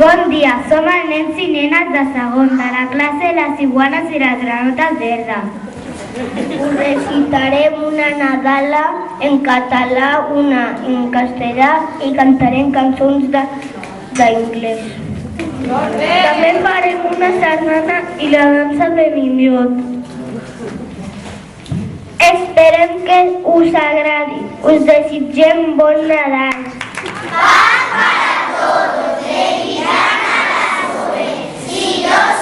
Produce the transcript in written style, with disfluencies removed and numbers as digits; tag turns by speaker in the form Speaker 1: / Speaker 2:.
Speaker 1: Bon dia, som els nens i nenes de segon de la classe Les iguanes i les granotes verdes.
Speaker 2: Us recitarem una nadala en català, una en castellà i cantarem cançons d'inglès. També farem una sardana i la dansa de Niniot. Esperem que us agradi. Us desitgem bon Nadal.
Speaker 3: Paz para todos, feliz Navidad. Si Dios